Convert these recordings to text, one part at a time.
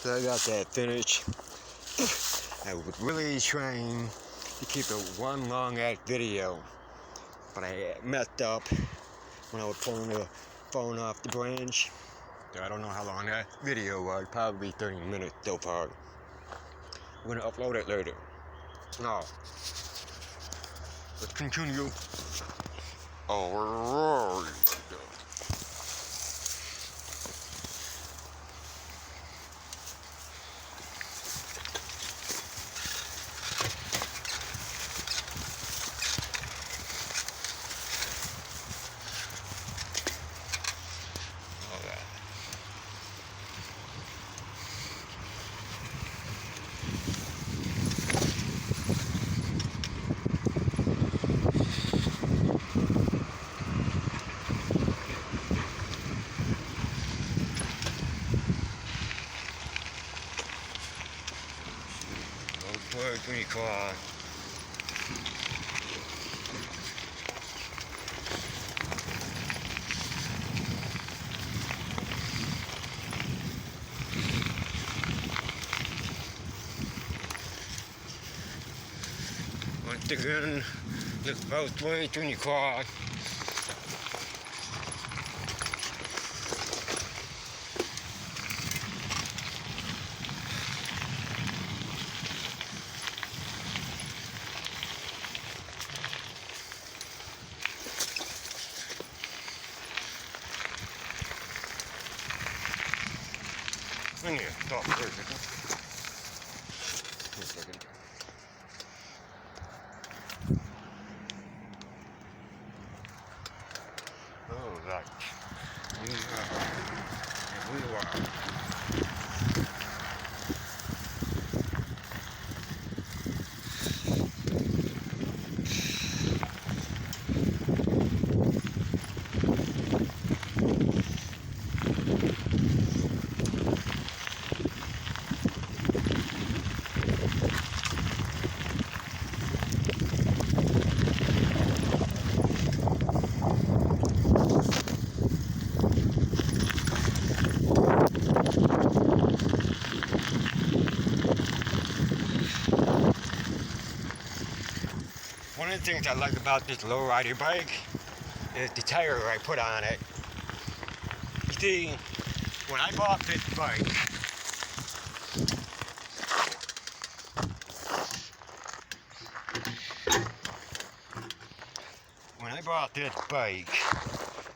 So I got that finished. I was really trying to keep it one long ass video, but I messed up when I was pulling the phone off the branch. So I don't know how long that video was, probably 30 minutes so far. I'm gonna upload it later. Now, let's continue. Alright. Pretty cool. Once again, look both ways when you cross. I need to stop for a second. Just a second. Oh, right. We are. One of the things I like about this lowrider bike is the tire I put on it. You see, when I bought this bike,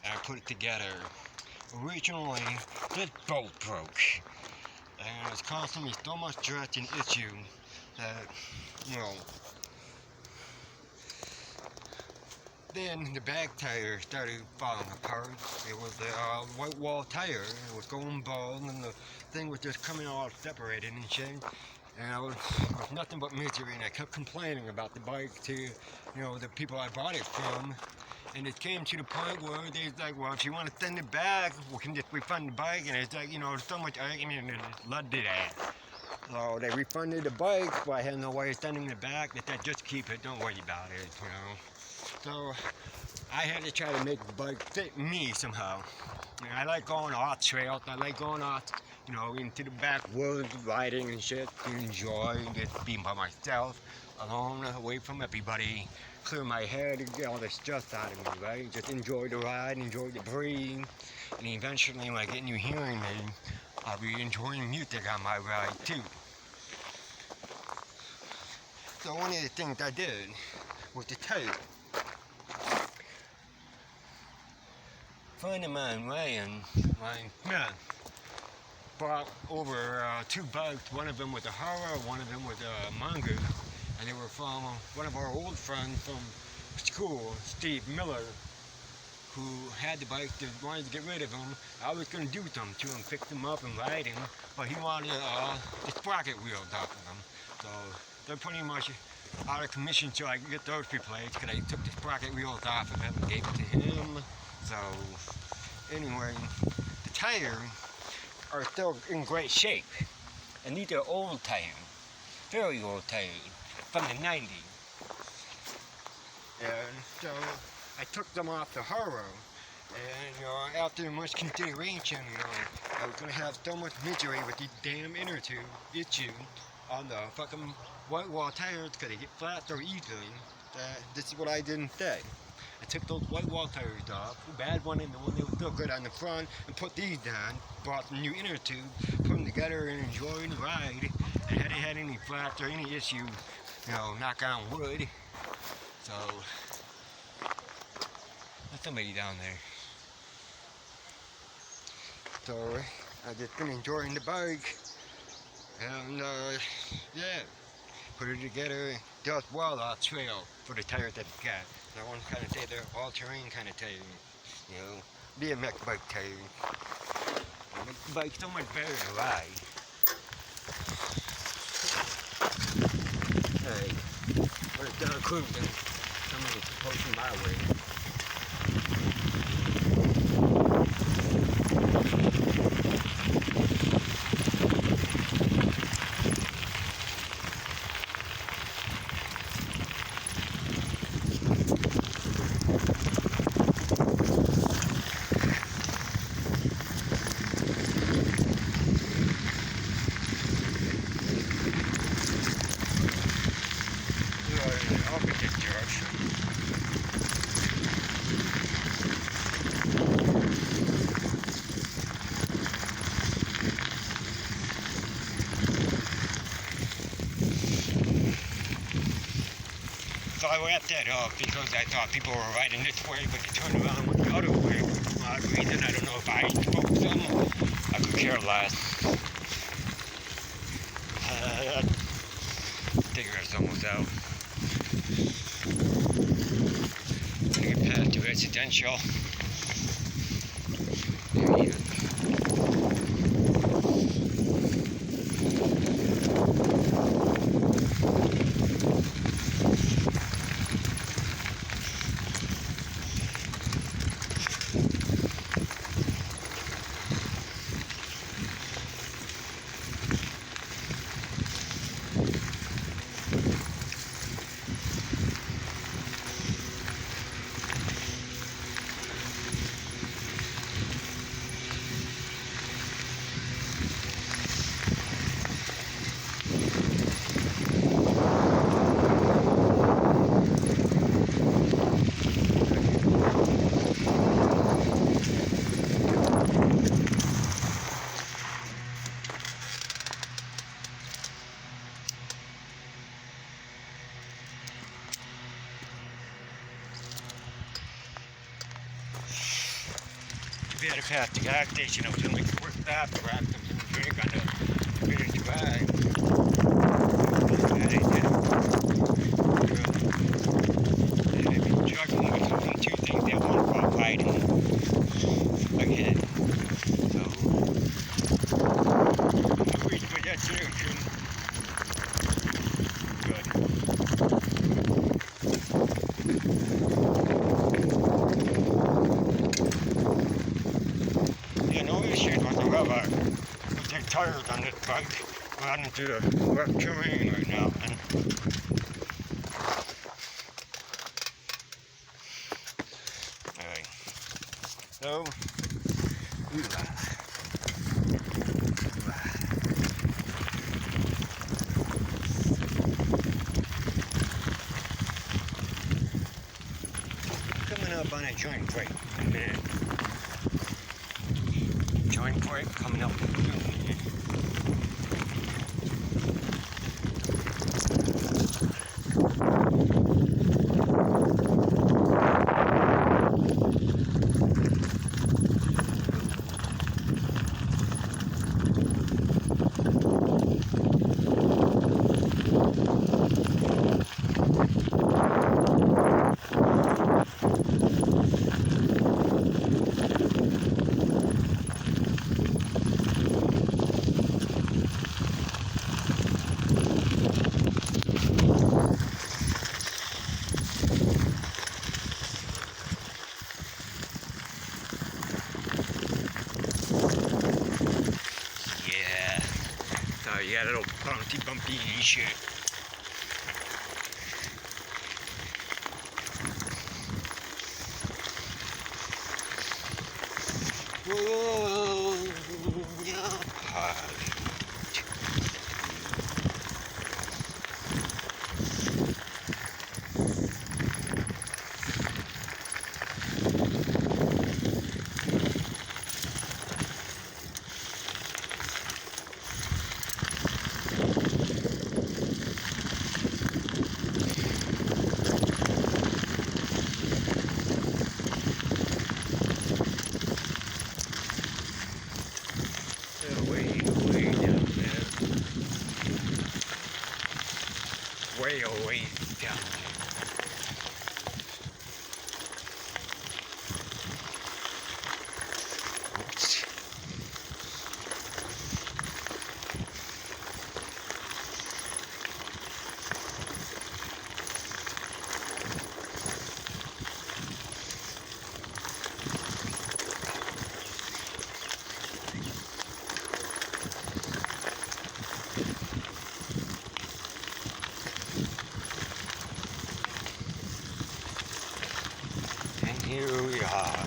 and I put it together, originally this bolt broke, and it's causing me so much stress and issue that, you know. Then the back tire started falling apart. It was a white wall tire. It was going bald, and the thing was just coming all separated and shit. And it was nothing but misery. And I kept complaining about the bike to, the people I bought it from. And it came to the point where they was like, well, if you want to send it back, we can just refund the bike. And it's like, there's so much argument and it led to that. So they refunded the bike, but I had no way of sending it back. They said, just keep it, don't worry about it, So I had to try to make the bike fit me somehow. And I like going off trails. I like going off, into the backwoods, riding and shit to enjoy and just being by myself, alone, away from everybody, clear my head and get all the stress out of me, right? Just enjoy the ride, enjoy the breathe, and eventually when I get you hearing me, I'll be enjoying music on my ride too. So one of the things I did was the tape. A friend of mine, Ryan Smith, brought over 2 bikes. One of them was a horror, one of them was a manga, and they were from one of our old friends from school, Steve Miller, who had the bike, wanted to get rid of them. I was going to do something to him, fix them up and ride him, but he wanted the sprocket wheels off of them. So they're pretty much out of commission so I can get those replaced, because I took the sprocket wheels off of them and gave it to him. So anyway, the tires are still in great shape, and these are old tires, very old tires, from the 90s. And so I took them off the Haro, And after much consideration, I was gonna have so much misery with the damn inner tube issue on the fucking white wall tires because they get flat so easily. That this is what I did instead. I took those white wall tires off, the bad one and the one that was still good on the front, and put these on. Bought some new inner tube, put them together and enjoyed the ride. And hadn't had any flats or any issue, knock on wood. So, there's somebody down there. So, I just been enjoying the bike. And, yeah, put it together, just wildlife trail for the tires that it's got. That one kind of say they're all-terrain kind of tires, BMX bike tires. Makes the bike so much better to ride. Hey, but it's done cruising. Somebody's approaching my way. So I wrapped that up because I thought people were riding this way, but they turned around with the other way. For some odd reason, I don't know if I spoke them. I could care less. Figure it's almost out. Gonna get past the residential. There he is. We had to pass the gas station. I was in like the worst stop to wrap some drink on the British drive. I've been juggling with only two things at one while riding again. So, I reached my destination. Good. No issues whatsoever with the tires on this bike. We're heading through the rough terrain right now. Alright. So, coming up on a joint break in a minute. Joint break coming up. Yeah, little bumpy shit. way away down there. Oops. And here we are.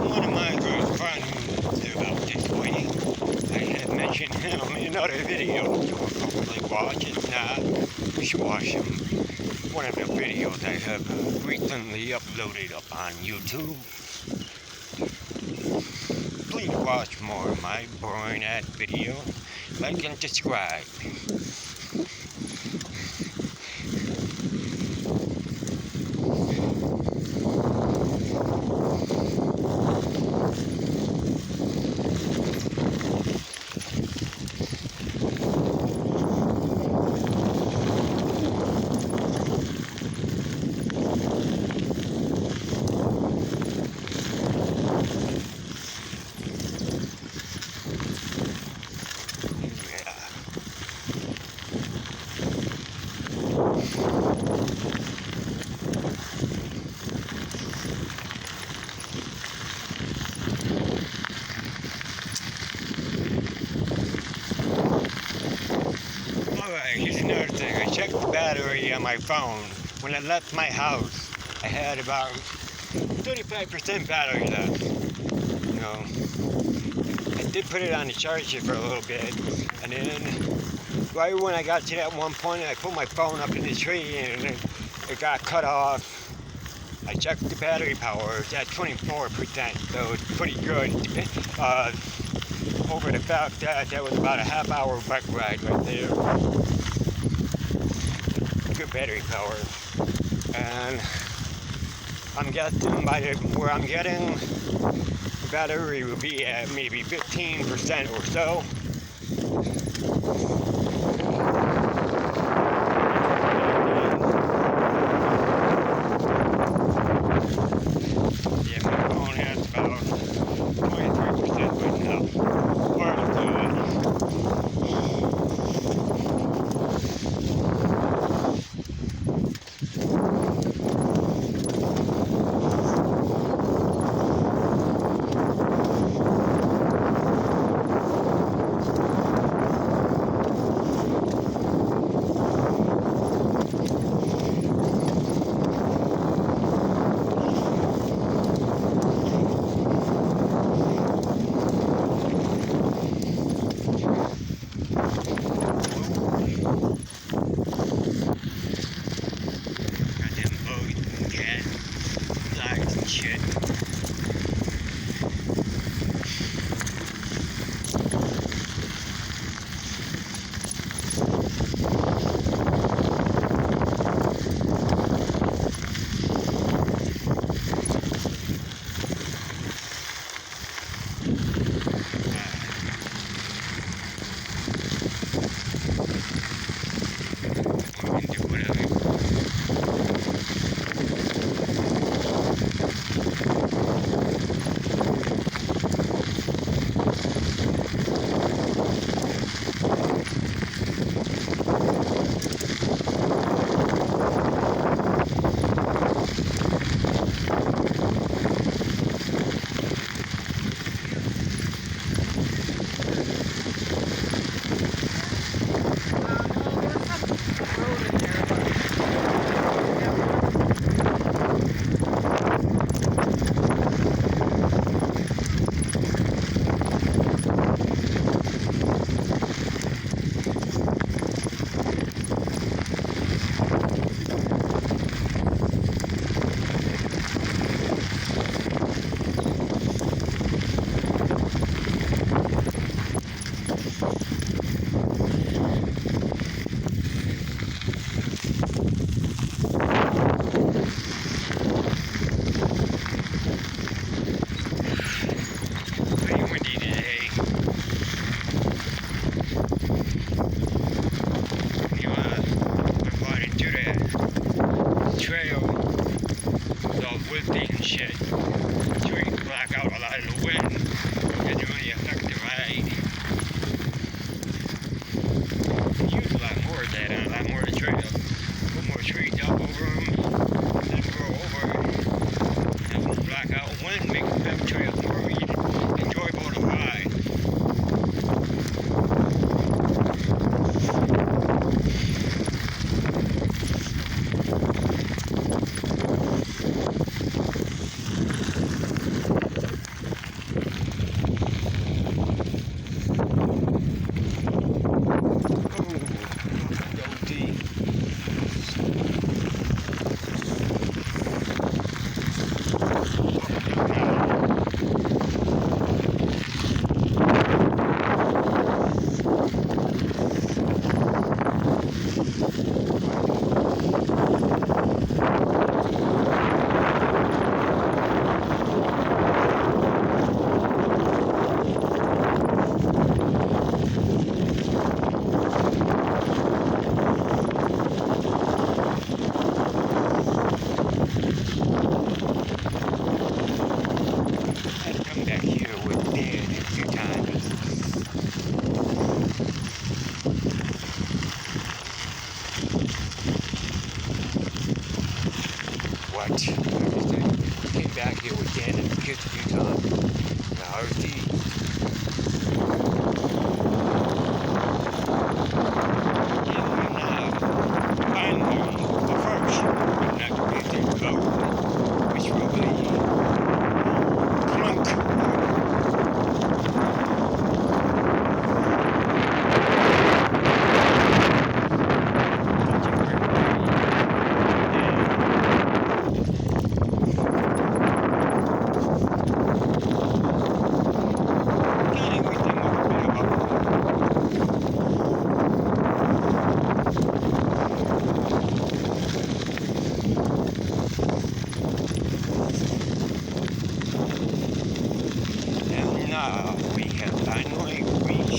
One of my good friends live out this way. I had mentioned him in another video. You will probably watch it. Nah, you should watch him. One of the videos I have recently uploaded up on YouTube. Please watch more of my boring ass video. Like and subscribe. Alright, here's another thing. I checked the battery on my phone. When I left my house, I had about 35% battery left. You know, I did put it on the charger for a little bit, and then right when I got to that one point, I put my phone up in the tree and it got cut off. I checked the battery power, it's at 24%, so it's pretty good. Over the fact that that was about a half-hour bike ride right there. Good battery power. And I'm guessing by where I'm getting, the battery will be at maybe 15% or so. Yeah, my phone has about 23% right now. Shit.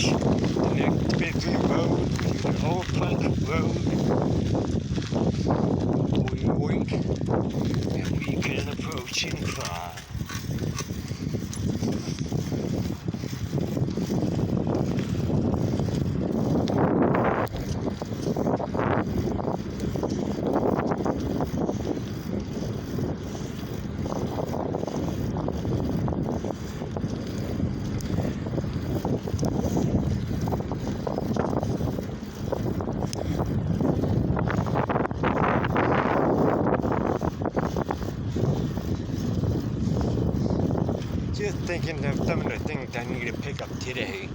approach the next busy road, the old plank road. We wait, and we can approach and cry. Just thinking of some of the things I need to pick up today.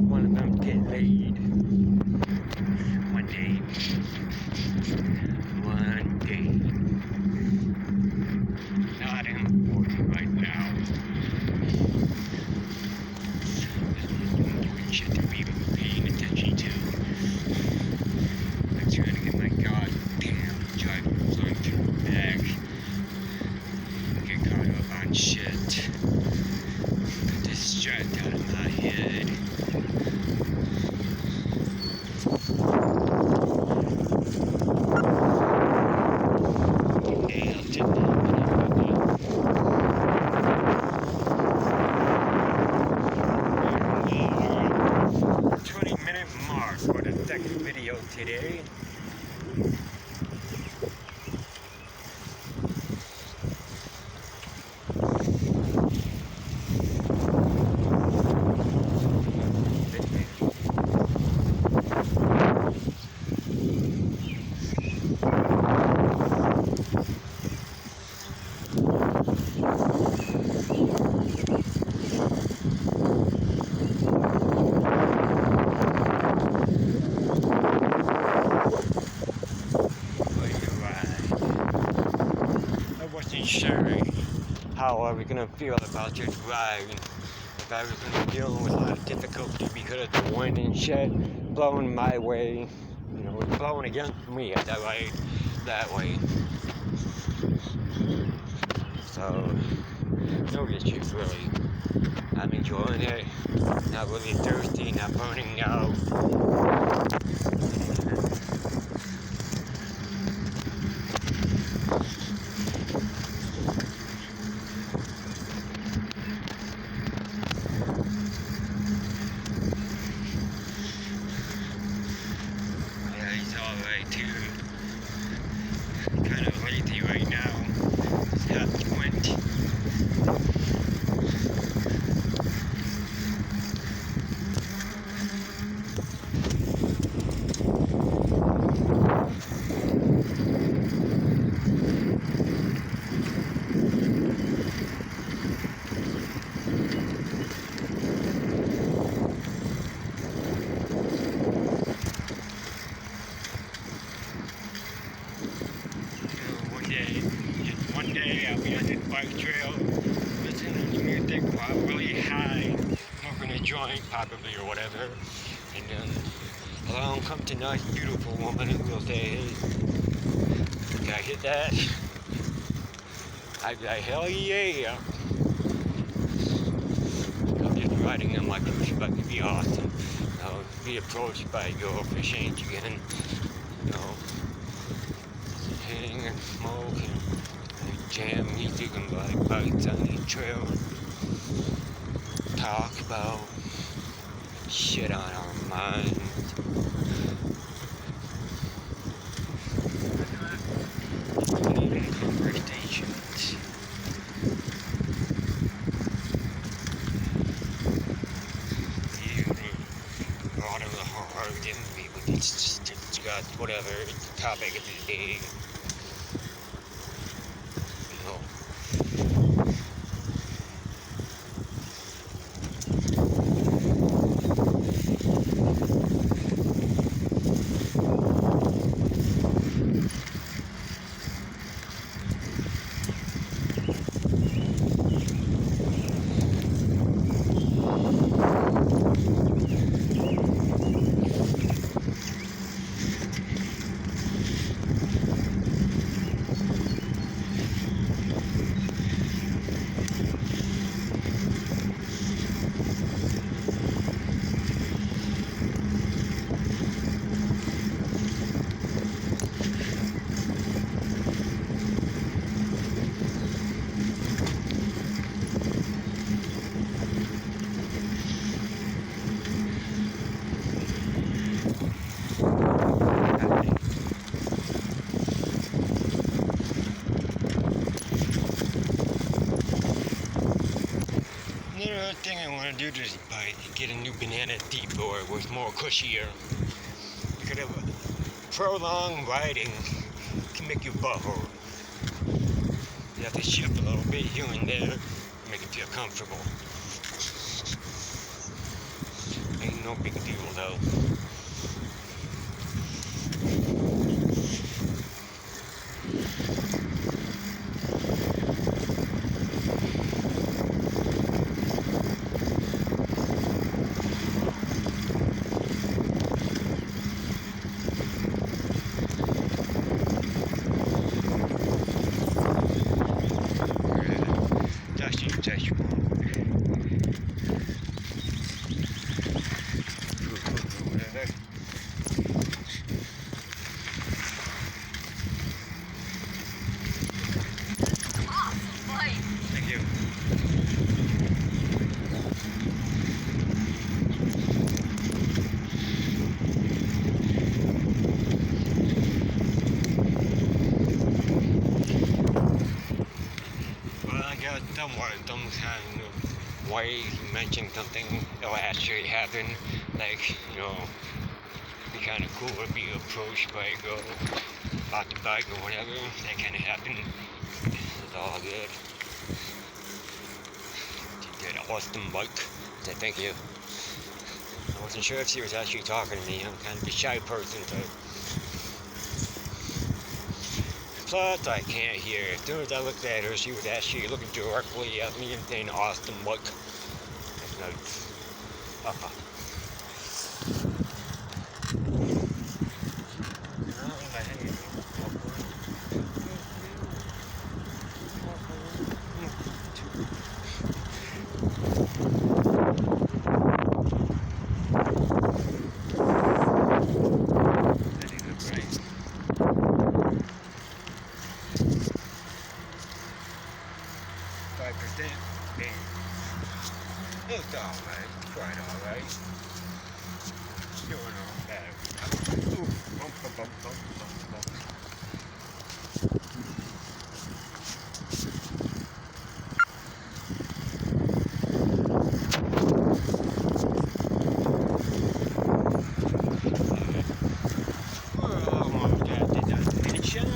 One of them get laid. One day. One day. Not important right now. Important shit to be paying attention to. I'm trying to get my goddamn driver's license back. Get caught up on shit. Get this stressed out of my head. Mark for the second video today. Sure how I was gonna feel about this ride, if I was gonna be dealing with a lot of difficulty because of the wind and shit blowing my way, you know, it's blowing against me at that way. So no issues really. I'm enjoying it. Not really thirsty, not burning out. Kind of lazy right now. It's got squint. One day I'll be on this bike trail, listening to music while really high, smoking a joint probably or whatever, and then along comes a nice beautiful woman who will say, hey, can I hit that? I'd be like, hell yeah! I'm just riding on my push bike would be awesome. Be approached by a girl for change again, you know, hitting and smoke and jam music and ride bikes on the trail. Talk about shit on our minds. Even conversations. Even out of the heart and we would just discuss whatever the topic of the day. Another thing I want to do is get a new banana depot with more cushier. Because of prolonged riding can make your butt hurt. You have to shift a little bit here and there to make it feel comfortable. Ain't no big deal though. Thank you. Well, I got done some kind of way you mentioned something that will actually happen, like, it'd be kind of cool to be approached by a girl about the bike or whatever. That kind of happened. It's all good. She did an awesome bike. I said thank you. I wasn't sure if she was actually talking to me. I'm kind of a shy person, so. Plus, I can't hear. As soon as I looked at her, she was actually looking directly at me and saying awesome bike. That's nice. It's alright, quite alright. Doing all bad. Ooh, bump, bump, bump, bump, bump, bump. We're almost at the destination.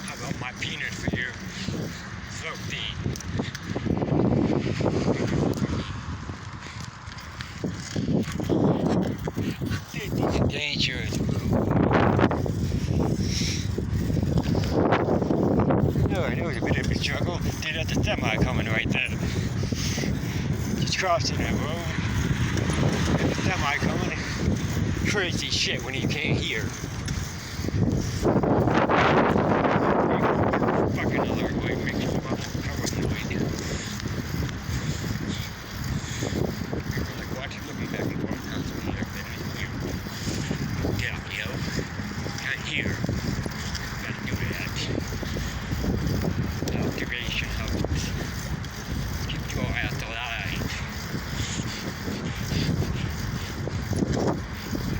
How about my peanut for you? Floaty. This is dangerous. No, it was a bit of a struggle. Dude, that's a semi coming right there. Just crossing that road. There's a semi coming. Crazy shit when you can't hear. Fucking alert light makes you cover the light. You're like watching, looking back and forth, constantly here, then you get out, yo. Can't hear. Gotta do that. Observation helps. Keep your ass alive.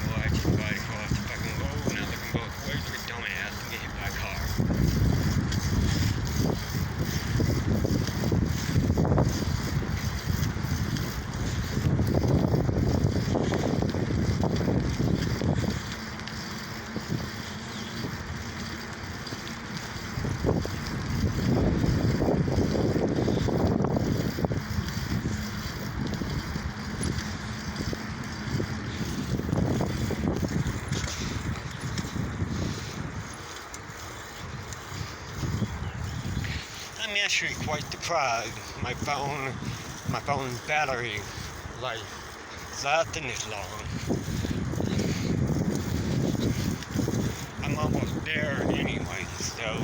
Watch your body cross the fucking road, not looking both ways like a dumbass and get hit by a car. I'm actually quite surprised. My phone's battery life lasting this long. I'm almost there anyway, so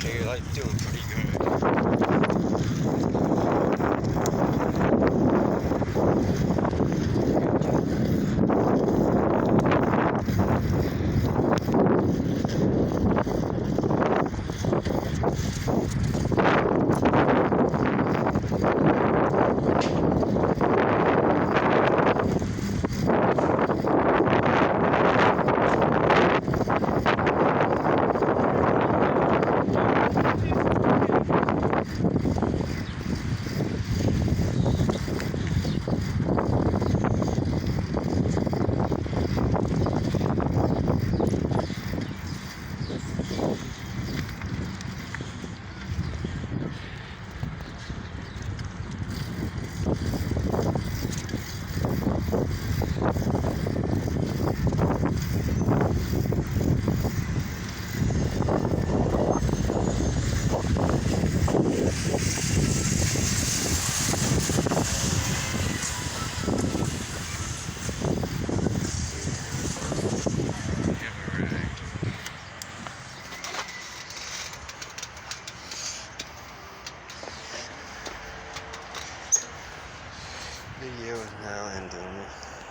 battery life's doing pretty good. Video is now ending.